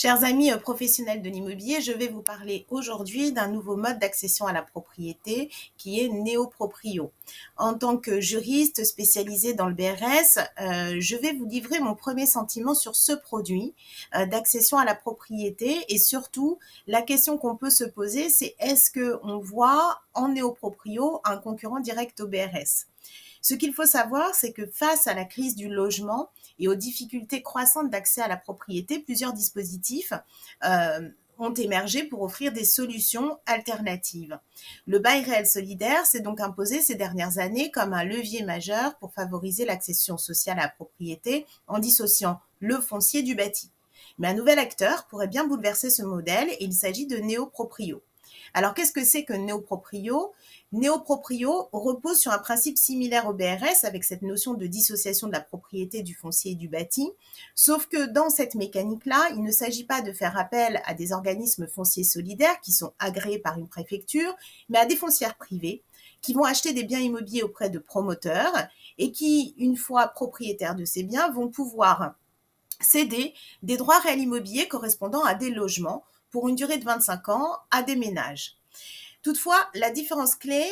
Chers amis professionnels de l'immobilier, je vais vous parler aujourd'hui d'un nouveau mode d'accession à la propriété qui est néo-proprio. En tant que juriste spécialisé dans le BRS, je vais vous livrer mon premier sentiment sur ce produit d'accession à la propriété et surtout la question qu'on peut se poser, c'est est-ce qu'on voit en néo-proprio un concurrent direct au BRS? Ce qu'il faut savoir, c'est que face à la crise du logement et aux difficultés croissantes d'accès à la propriété, plusieurs dispositifs ont émergé pour offrir des solutions alternatives. Le bail réel solidaire s'est donc imposé ces dernières années comme un levier majeur pour favoriser l'accession sociale à la propriété en dissociant le foncier du bâti. Mais un nouvel acteur pourrait bien bouleverser ce modèle et il s'agit de néo-proprio. Alors, qu'est-ce que c'est que néo-proprio? Néo-proprio repose sur un principe similaire au BRS avec cette notion de dissociation de la propriété du foncier et du bâti, sauf que dans cette mécanique-là, il ne s'agit pas de faire appel à des organismes fonciers solidaires qui sont agréés par une préfecture, mais à des foncières privées qui vont acheter des biens immobiliers auprès de promoteurs et qui, une fois propriétaires de ces biens, vont pouvoir céder des droits réels immobiliers correspondant à des logements pour une durée de 25 ans à des ménages. Toutefois, la différence clé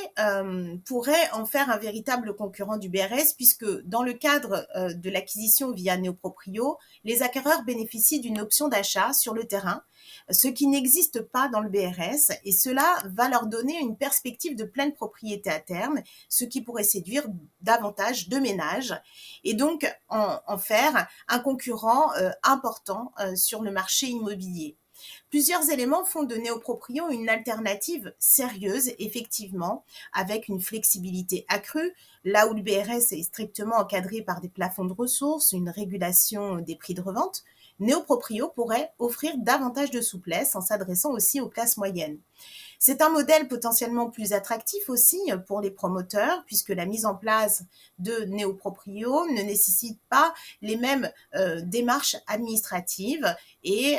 pourrait en faire un véritable concurrent du BRS puisque dans le cadre de l'acquisition via Néoproprio, les acquéreurs bénéficient d'une option d'achat sur le terrain, ce qui n'existe pas dans le BRS et cela va leur donner une perspective de pleine propriété à terme, ce qui pourrait séduire davantage de ménages et donc en faire un concurrent important sur le marché immobilier. Plusieurs éléments font de Néoproprio une alternative sérieuse, effectivement, avec une flexibilité accrue, là où le BRS est strictement encadré par des plafonds de ressources, une régulation des prix de revente. Néoproprio pourrait offrir davantage de souplesse en s'adressant aussi aux classes moyennes. C'est un modèle potentiellement plus attractif aussi pour les promoteurs, puisque la mise en place de néoproprio ne nécessite pas les mêmes démarches administratives et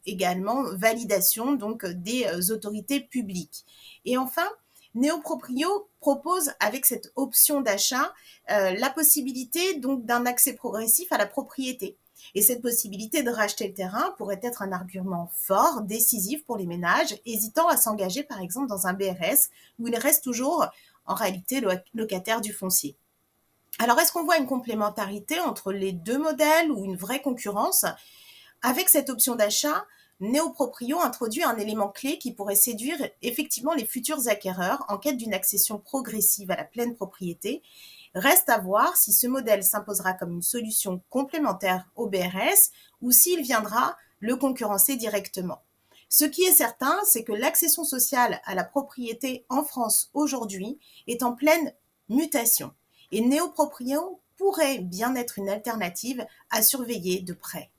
également validation donc des autorités publiques. Et enfin, Néoproprio propose avec cette option d'achat la possibilité donc d'un accès progressif à la propriété. Et cette possibilité de racheter le terrain pourrait être un argument fort, décisif pour les ménages, hésitant à s'engager par exemple dans un BRS où ils restent toujours en réalité locataires du foncier. Alors est-ce qu'on voit une complémentarité entre les deux modèles ou une vraie concurrence? Avec cette option d'achat, Néoproprio introduit un élément clé qui pourrait séduire effectivement les futurs acquéreurs en quête d'une accession progressive à la pleine propriété. Reste à voir si ce modèle s'imposera comme une solution complémentaire au BRS ou s'il viendra le concurrencer directement. Ce qui est certain, c'est que l'accession sociale à la propriété en France aujourd'hui est en pleine mutation et Néoproprio pourrait bien être une alternative à surveiller de près.